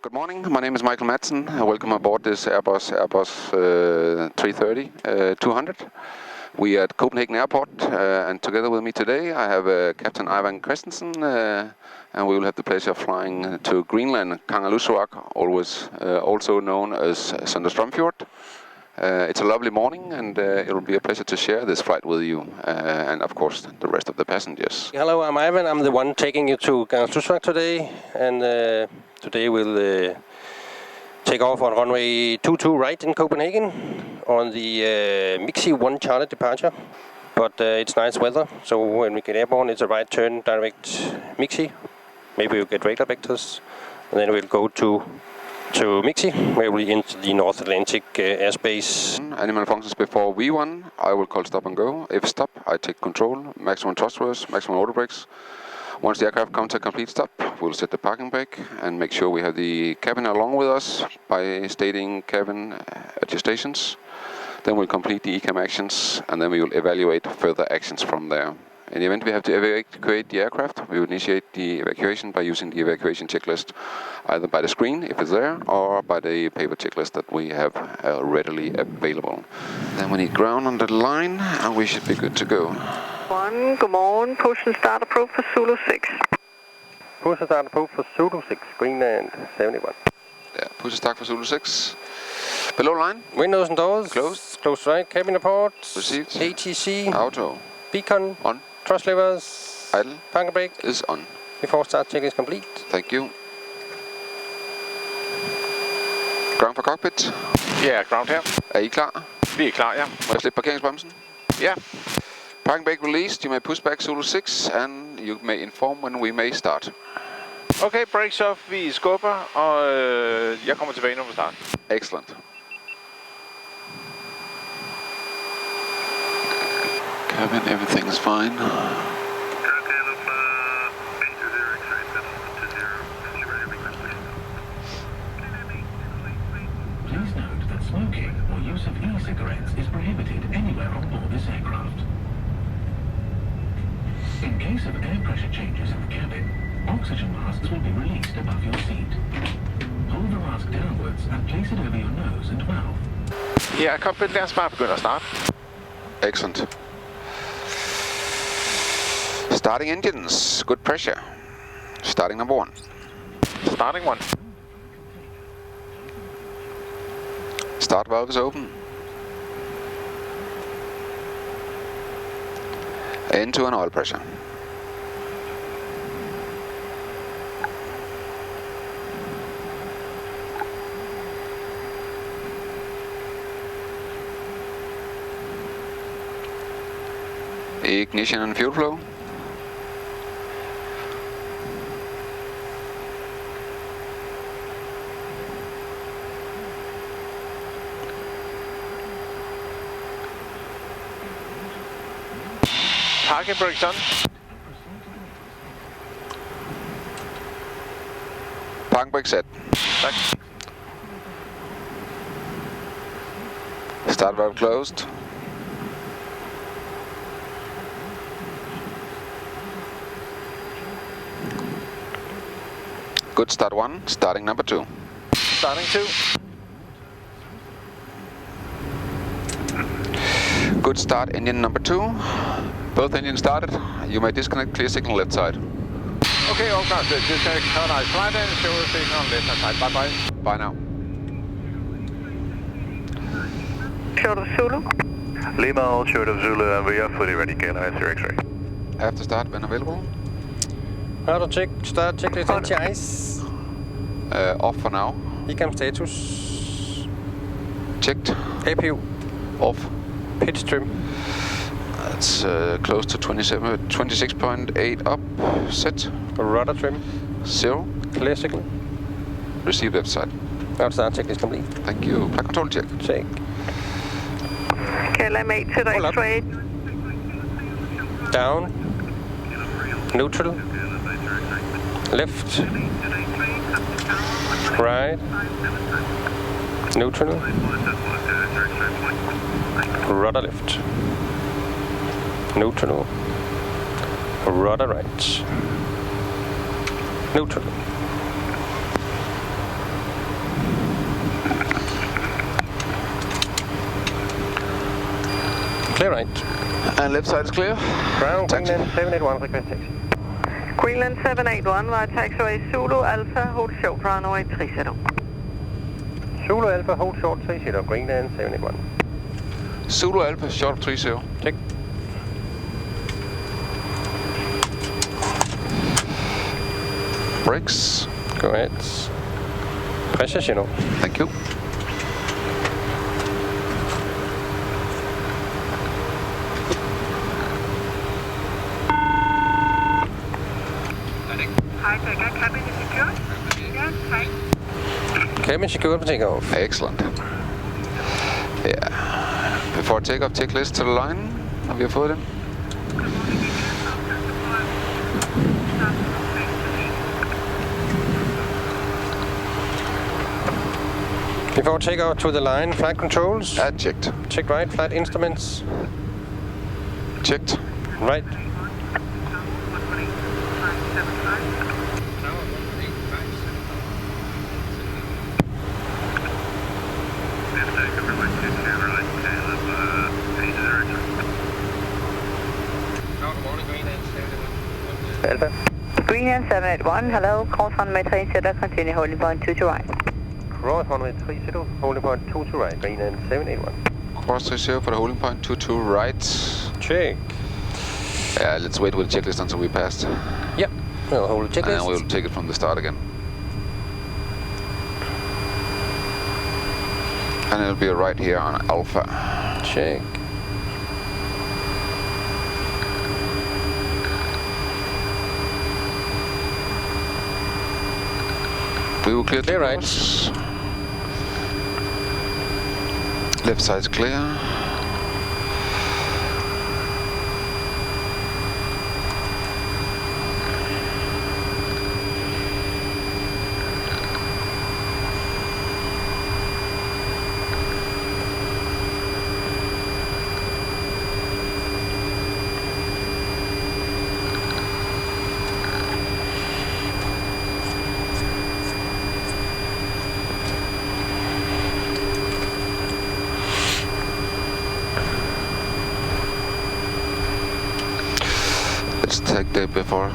Good morning, my name is Michael Madsen. Welcome aboard this Airbus A330 We are at Copenhagen Airport, and together with me today I have Captain Ivan Christensen, and we will have the pleasure of flying to Greenland, Kangerlussuaq, always also known as Sønderstrømfjord. It's a lovely morning, and it will be a pleasure to share this flight with you, and of course the rest of the passengers. Hello, I'm Ivan. I'm the one taking you to Grønlandsfly today, and today we'll take off on runway 22 right in Copenhagen on the Mixi 1 charter departure. But it's nice weather, so when we get airborne, it's a right turn direct Mixi. Maybe we'll get regular vectors, and then we'll go to Mixi, where we'll enter the North Atlantic airspace. Animal functions before V1, I will call stop and go. If stop, I take control, maximum thrusters, maximum auto brakes. Once the aircraft comes to a complete stop, we'll set the parking brake and make sure we have the cabin along with us by stating cabin at your stations. Then we'll complete the ECAM actions, and then we will evaluate further actions from there. In the event we have to evacuate the aircraft, we will initiate the evacuation by using the evacuation checklist, either by the screen, if it's there, or by the paper checklist that we have readily available. Then we need ground on the line, and we should be good to go. Godmorgen. Push and start approved for Zulu 6. Push and start approved for Zulu 6, Greenland 71. Yeah, push and start for Zulu 6. Below line. Windows and doors. Closed. Closed right. Cabin report. Received. ATC. Auto. Beacon. On. Thrust levers. Idle. Parking brake. Is on. Before start check is complete. Thank you. Ground for cockpit. Ja, ground her. Er I klar? Vi er klar, ja. Må jeg slippe parkeringsbremsen? Ja. Parking brake released. You may push back Zulu 6, and you may inform when we may start. Okay, brakes off. Vi skubber, og jeg kommer tilbage, når vi starter. Excellent. Cabin, everything is fine. Please note that smoking or use of e-cigarettes is prohibited anywhere on board this aircraft. In case of air pressure changes in the cabin, oxygen masks will be released above your seat. Hold the mask downwards and place it over your nose and mouth. Ja, cockpit, lad os bare begynde at starte. Excellent. Starting engines. Good pressure. Starting number 1. Starting 1. Start valve is open. Into an oil pressure. Ignition and fuel flow. Parking brakes on. Parking brake set. Tak. Start valve closed. Good start 1, starting number 2. Starting 2. Good start engine number 2. Both engines started. You may disconnect, clear signal left side. Okay, all clear. Disconnect, turn flight and show signal on left hand side. Bye bye. Bye now. Short of Zulu. Lima, short of Zulu, and we are fully ready. KLIS your X-ray. After start when available. Auto check, start checklist anti-ice. Off for now. ECAM status. Checked. APU. Off. Pitch trim. That's close to 26.8 up. Set. Rudder trim. 0. Clear signal. Receive left side. Auto start checklist complete. Thank you. Flight control check. Check. KLM 8 to the Hold up. X-ray. Down. Neutral. Left. Right. Neutral. Rudder left. Neutral. Rudder right. Neutral. Clear right. And left side is clear. Ground, Taxi. Greenland 781, request taxi. Greenland 781, via taxiway Zulu Alpha, hold short runway 30. Zulu Alpha, hold short 30, Greenland 781. Zulu Alpha, short 30. Check. Brakes. Go ahead. Pressure signal. Thank you. Hi, cabin is secure? Yes, hi. Cabin secure for takeoff. Excellent. Yeah. Before takeoff, checklist to the line. Have you fået den? Before takeoff to the line, flight controls. Checked. Check right, flight instruments. Checked. Right. Alpha. Greenland 781, hello, cross runway 30, continue holding point 2 to right. Cross runway 30, holding point 2 to right, Greenland 781. Cross 30 for the holding point, 22 right. Check. Yeah, let's wait with the checklist until we passed. Yep. We'll hold the And checklist. then we'll take it from the start again. And it'll be right here on Alpha. Check. We will clear Clear right. course. Left side's clear. Let's take the before.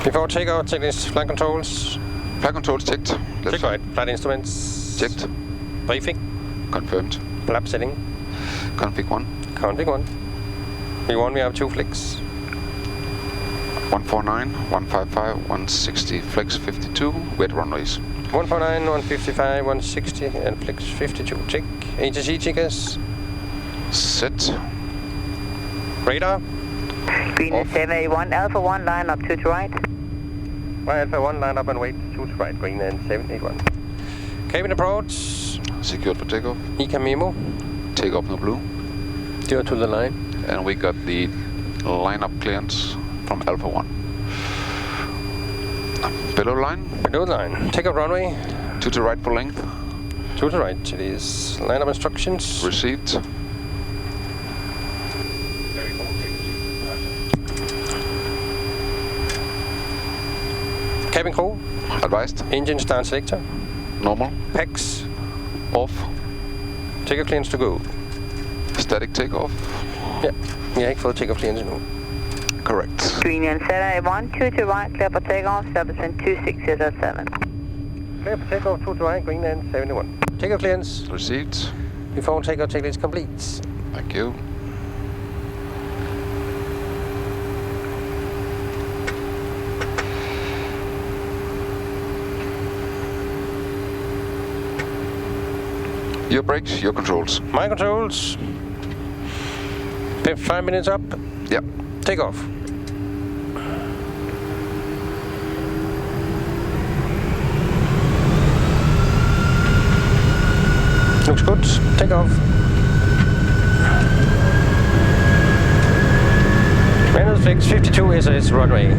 Before takeoff, checklist, flight controls. Flight controls checked. Left Check side right, flight instruments. checked. Briefing. Confirmed. Flap setting. Config 1. Config 1. V1, we have 2 flicks. 149, 155, 160, flex 52, wet runways. 149, 155, 160, and flex 52. Check. ATC checkers. Set. Radar. Greenland 781, Alpha 1, line up 2 to right. Alpha 1, line up and wait 2 to right, Greenland 781. Cabin approach. Secured for takeoff. ECA memo. Take off no blue. Steer to the line. And we got the line-up clearance from Alpha 1. Below line. Below line. Take off runway. 2 to right for length. 2 to right. It is line up instructions. Received. Cabin crew. Advised. Engine start selector. Normal. PAX. Off. Takeoff clearance to go. Static takeoff. Ja, vi har ikke fået takeoff clearance endnu. Correct. Greenland 781, 2 to right, clear for takeoff, service 26007. Clear for takeoff, 2 to right, Greenland 71. Takeoff clearance. Received. Before takeoff checklist complete. Thank you. Your brakes, your controls. My controls. 5 minutes up. Yep. Take off. Looks good. Take off. Manual flex 52 SAS runway.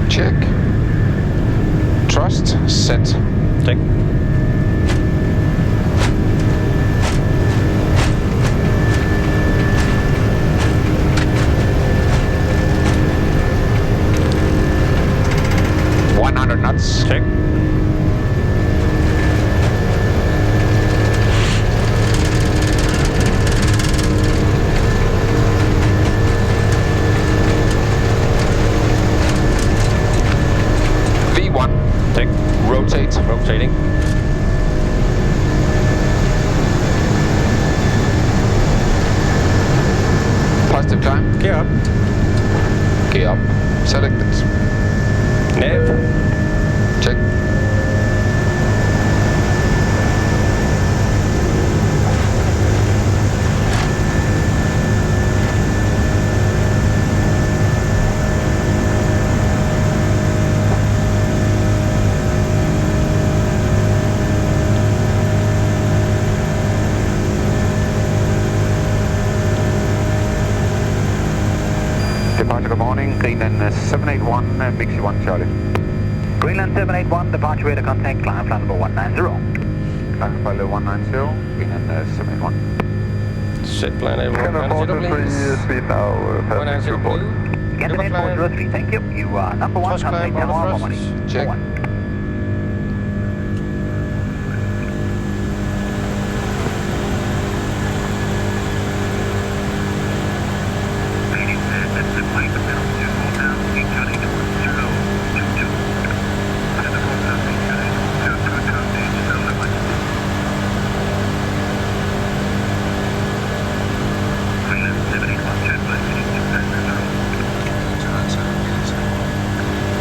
Check. Trust. Set. Check. Knots. Check. Positive climb. Gear up. Gear up. Selected. Nav. Check. Departure, good morning. Greenland 781, Mixi 1 Charlie. Greenland 781, departure radar contact, climb flight number 190. Climb flight 190, Greenland 781. Set plan 190, please. Speed now, 190, blue. Get the main 403, thank you. You are number 1, Thrust climb, contact all tower, thrusts. money. Check. 1.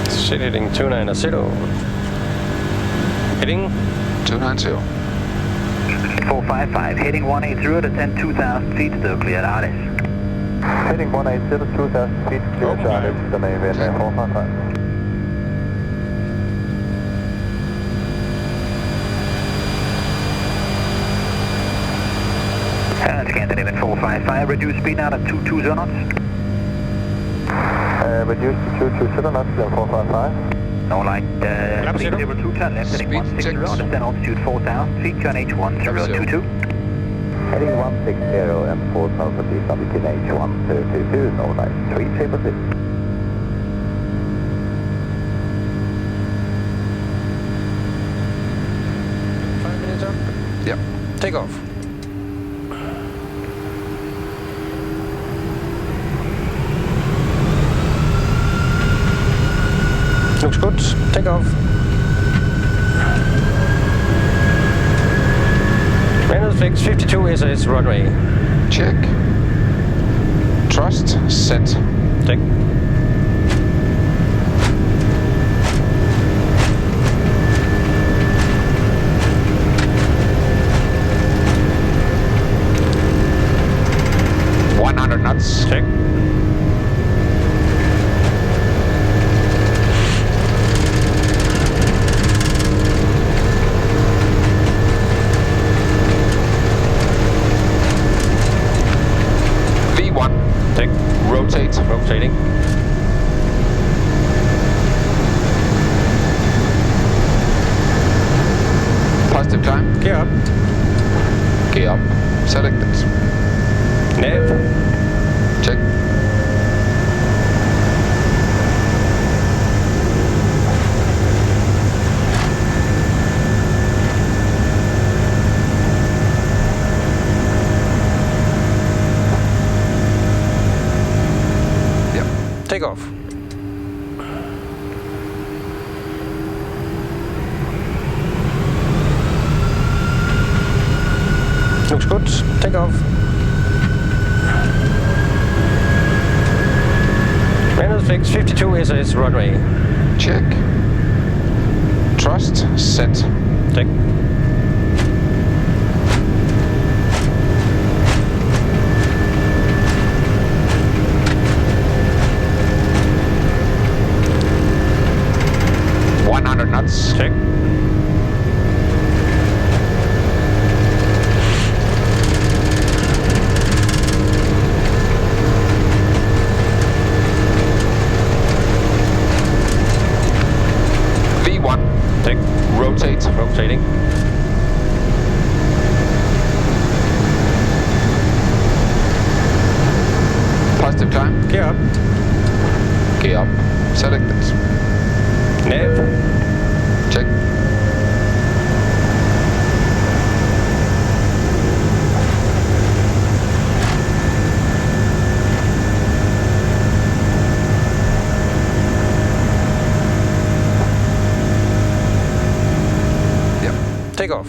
Set heading 290. Heading 290. 455, heading 180 to 10, 2,000 feet, still cleared Artis. Heading 180, 2,000 feet, clear Charlie, the main wind 455. Candidate 455, reduce speed now to 22 knots. Reduce to 220 knots, 455. No light, zero. 302, turn left, heading Speed 160, checks. understand altitude 4,000 feet, turn H1022. Heading 160 and 4,000 feet, altitude H1022, no light, 366. up. Yep. Take off. Looks good. Take off. Manual fix 52 SAS runway. Check. Thrust set. Take. Knots. Check. V1. Check. Rotate. Rotating. Positive climb. Gear up. Gear up. Selected. Nav. Check. Yep. Take off. Looks good. Take off. Manual fix 52 SAS runway. Check. Thrust set. Check. Knots. Check. V1. Check. Rotate. Rotating. Takeoff.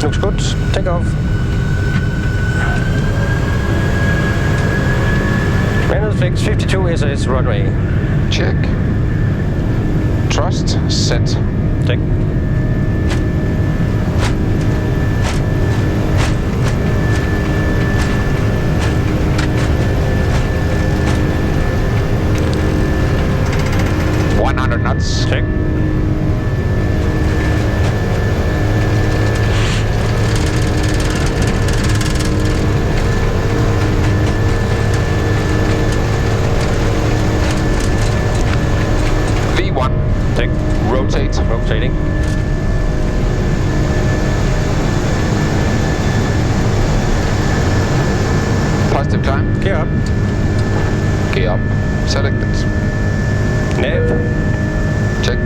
Looks good. Takeoff. Manual fix 52 SS runway. Check. Thrust set. Check. Knots. Check. V1. Check. Rotate. Rotating. Positive climb. Gear up. Gear up. Selected. Nav. Check.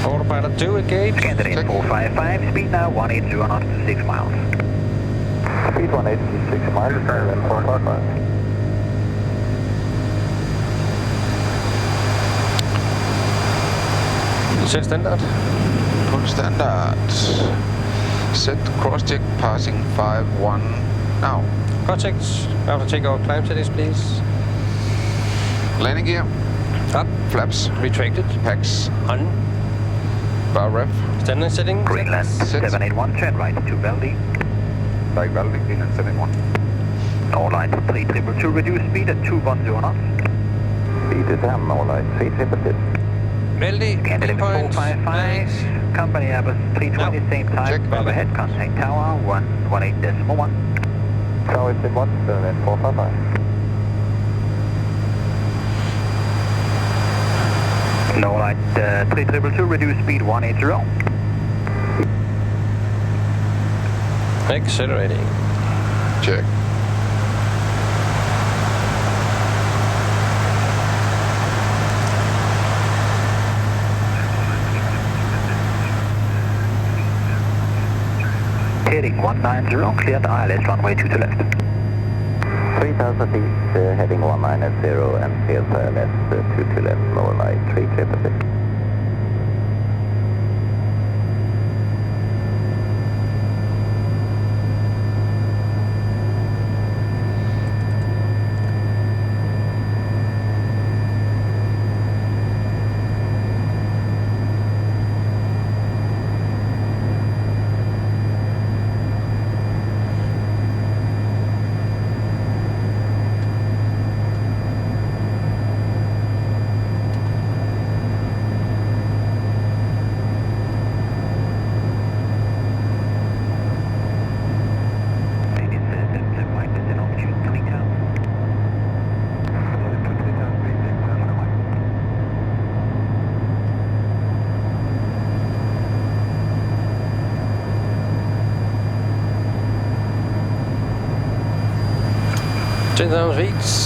Autopilot 2 engage. Candidate 455, speed now 180 knots to 6 miles. Speed 186 miles, and 455. Set standard. Full standard. Set cross check passing 5-1 now. Contact after takeoff climb settings, please. Landing gear. Up. Flaps. Retracted. Packs. On. Bar ref. Standard setting. Greenland Set. 781, turn right to Valdez. Like Valdez, Greenland 71. Norlight 3222, reduce speed at 210 knots. Speed is M, Norlight 3222. Melody. Candidate Point. 455, company Airbus 320, No. same time, Check. overhead, contact tower 118.1. Tower is in what? 455. Norlight 3222, reduce speed 180. Accelerating. Check. Heading 190, cleared ILS runway 2 to left. 3000 feet, heading 190 and clear ILS 2 to left, Norlight 3 clear for 6.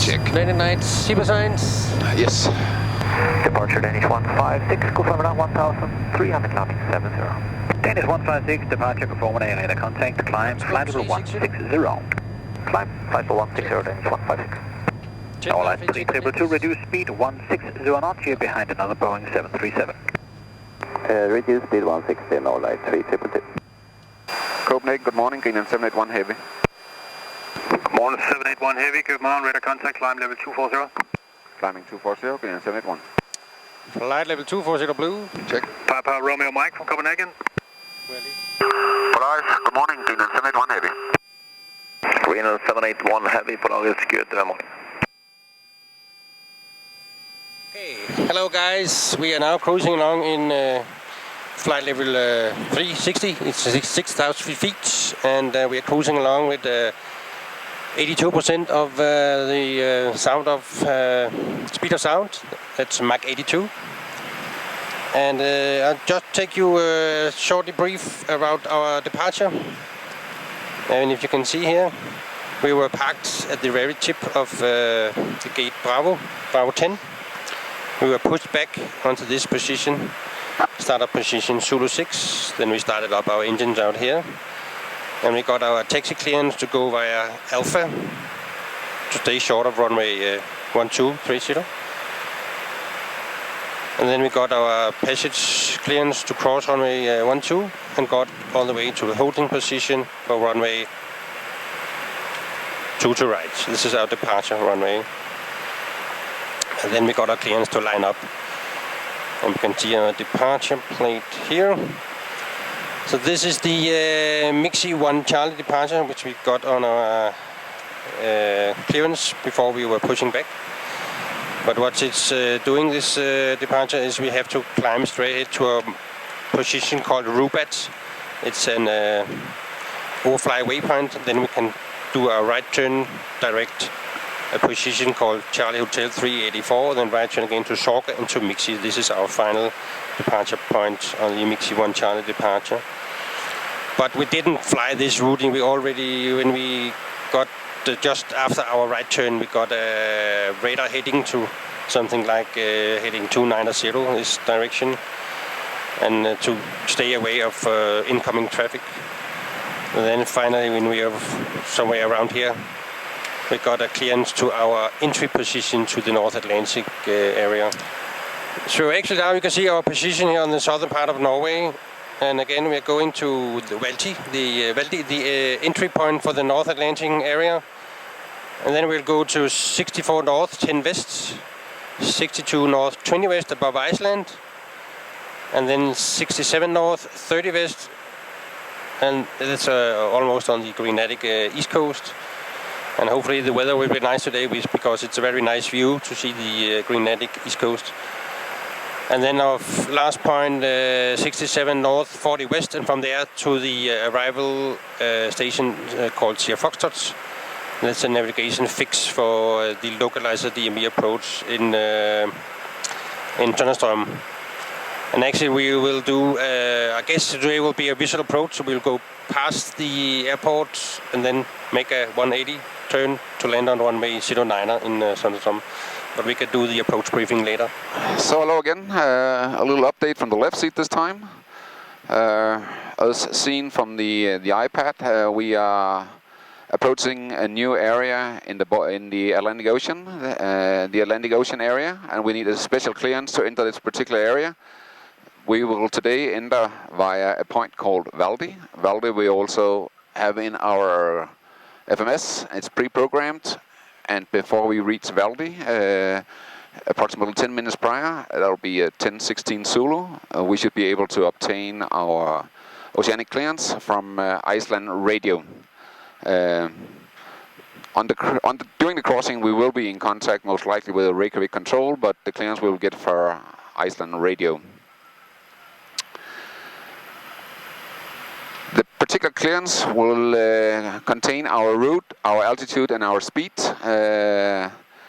Check. Landing lights, SEPA signs. Yes. Departure Danish 156, confirm around 1,300 climbing 70. Danish 156, departure confirm air radar contact, climb, flight level 160. Climb, flight level 160, Danish 156. All right, 3222, reduce speed 160 knots, here behind another Boeing 737. Reduce speed 160, Norlight 3222. Copenhagen, good morning. Greenland 781 Heavy. Morning 781 Heavy, Copenhagen, radar contact, climb level 240. Climbing 240, Greenland 781. Flight level 240 blue. Check. Papa Romeo Mike from Copenhagen. Good morning. Greenland 781 Heavy. Greenland 781 Heavy, Polaris good morning. Okay, hello guys. We are now cruising along in flight level 360. It's 6,000 feet, and we are cruising along with 82% of the sound of speed of sound. That's Mach 82. And I'll just take you shortly brief about our departure. And if you can see here, we were parked at the very tip of the gate Bravo 10. We were pushed back onto this position, startup position Zulu 6. Then we started up our engines out here. And we got our taxi clearance to go via Alpha to stay short of runway 1230. And then we got our passage clearance to cross runway 12 and got all the way to the holding position for runway 22 right. This is our departure runway. And then we got our clearance to line up. And we can see our departure plate here. So this is the Mixi 1 Charlie departure, which we got on our clearance before we were pushing back. But what it's doing this departure is we have to climb straight to a position called Rubat. It's an overfly waypoint. Then we can do our right turn direct a position called Charlie Hotel 384, then right turn again to Sorka and to Mixi. This is our final departure point on the Mixi 1 Charlie departure. But we didn't fly this routing. We already, when we got just after our right turn, we got a radar heading to something like heading 290 this direction, and to stay away of incoming traffic. And then finally, when we are somewhere around here, we got a clearance to our entry position to the North Atlantic area. So actually now you can see our position here on the southern part of Norway. And again, we are going to the Valti, the entry point for the North Atlantic area. And then we'll go to 64 north, 10 west, 62 north, 20 west above Iceland. And then 67 north, 30 west. And that's almost on the Greenlandic east coast. And hopefully the weather will be nice today because it's a very nice view to see the Greenlandic east coast. And then our last point, 67 north, 40 west, and from there to the arrival station called Sierra Foxtrot. That's a navigation fix for the localizer DME approach in Tønnestrøm. And actually we will do, I guess today will be a visual approach, so we'll go past the airport and then make a 180 turn to land on runway 09 in Tønnestrøm. But we could do the approach briefing later. So hello again, a little update from the left seat this time. As seen from the iPad, we are approaching a new area in the Atlantic Ocean, the Atlantic Ocean area, and we need a special clearance to enter this particular area. We will today enter via a point called Valdi. Valdi we also have in our FMS. It's pre-programmed. And before we reach Valdi, approximately 10 minutes prior, that'll be 10:16 Zulu, we should be able to obtain our oceanic clearance from Iceland Radio. During the crossing, we will be in contact most likely with Reykjavik control, but the clearance we will get for Iceland Radio. The particular clearance will contain our route, our altitude and our speed.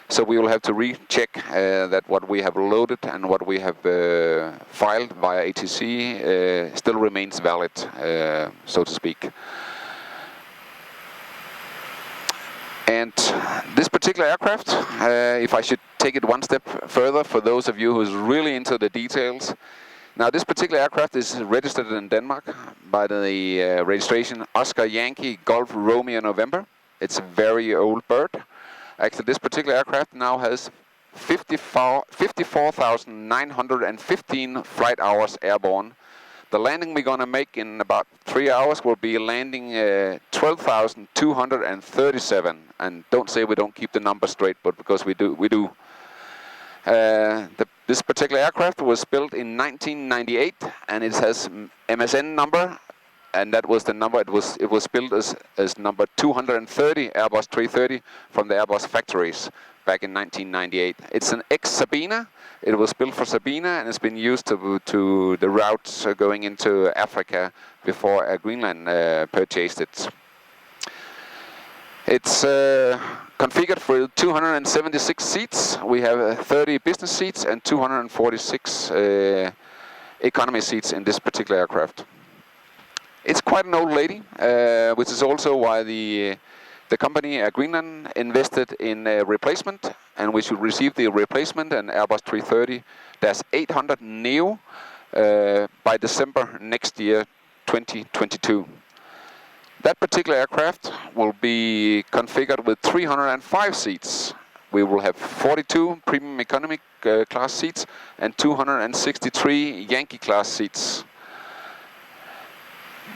So we will have to recheck that what we have loaded and what we have filed via ATC still remains valid, so to speak. And this particular aircraft, if I should take it one step further for those of you who's really into the details, now this particular aircraft is registered in Denmark by the registration Oscar Yankee Golf Romeo November. It's a very old bird. Actually this particular aircraft now has 54,915 flight hours airborne. The landing we're going to make in about 3 hours will be landing 12,237. And don't say we don't keep the numbers straight, but because we do. This particular aircraft was built in 1998 and it has MSN number and that was the number. It was built as number 230 Airbus 330 from the Airbus factories back in 1998. It's an ex-Sabena. It was built for Sabena and it's been used to the routes going into Africa before Air Greenland purchased it. It's configured for 276 seats. We have 30 business seats and 246 economy seats in this particular aircraft. It's quite an old lady, which is also why the company Air Greenland invested in a replacement, and we should receive the replacement, an Airbus 330-800 Neo, by December next year, 2022. That particular aircraft will be configured with 305 seats. We will have 42 premium economy class seats and 263 Yankee class seats.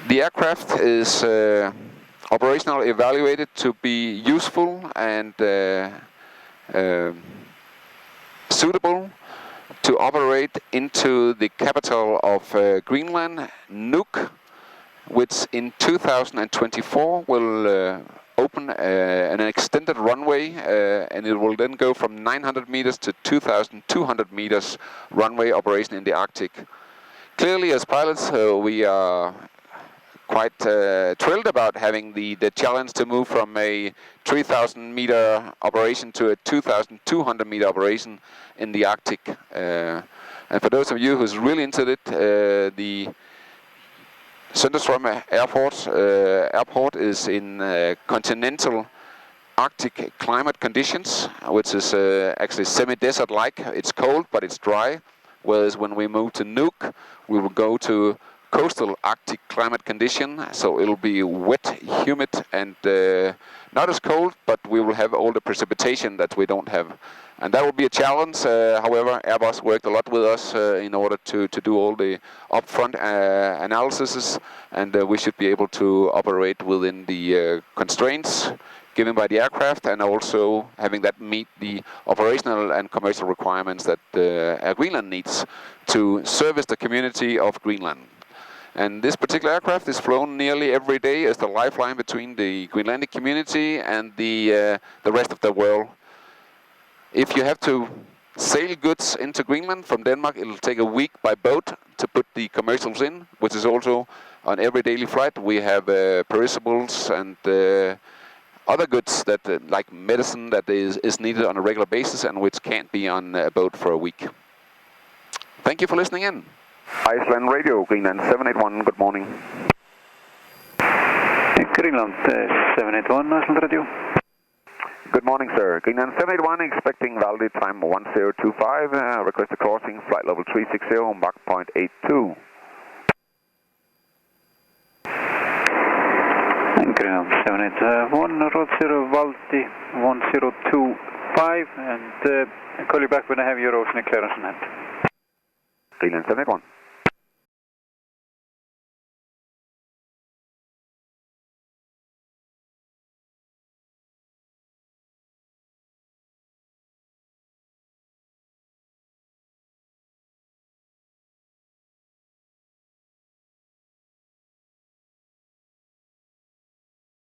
The aircraft is operationally evaluated to be useful and suitable to operate into the capital of Greenland, Nuuk, which in 2024 will open an extended runway, and it will then go from 900 meters to 2,200 meters runway operation in the Arctic. Clearly, as pilots, we are quite thrilled about having the challenge to move from a 3,000 meter operation to a 2,200 meter operation in the Arctic. And for those of you who's really into it, the Sønderstrøm Airport is in continental Arctic climate conditions, which is actually semi-desert-like. It's cold, but it's dry. Whereas when we move to Nuuk, we will go to coastal Arctic climate condition, so it'll be wet, humid, and not as cold, but we will have all the precipitation that we don't have. And that will be a challenge. However, Airbus worked a lot with us in order to do all the upfront analyses, and we should be able to operate within the constraints given by the aircraft, and also having that meet the operational and commercial requirements that Air Greenland needs to service the community of Greenland. And this particular aircraft is flown nearly every day as the lifeline between the Greenlandic community and the rest of the world. If you have to sail goods into Greenland from Denmark, it'll take a week by boat to put the commercials in, which is also on every daily flight. We have perishables and other goods that, like medicine, that is needed on a regular basis and which can't be on a boat for a week. Thank you for listening in. Iceland Radio, Greenland 781, good morning. Greenland 781, Iceland Radio. Good morning, sir. Greenland 781, expecting valid time 1025, request a crossing, flight level 360, Mach 0.82. Greenland 781, road 0, Valdi 1025, and I'll call you back when I have your ocean clearance in hand. Greenland 781.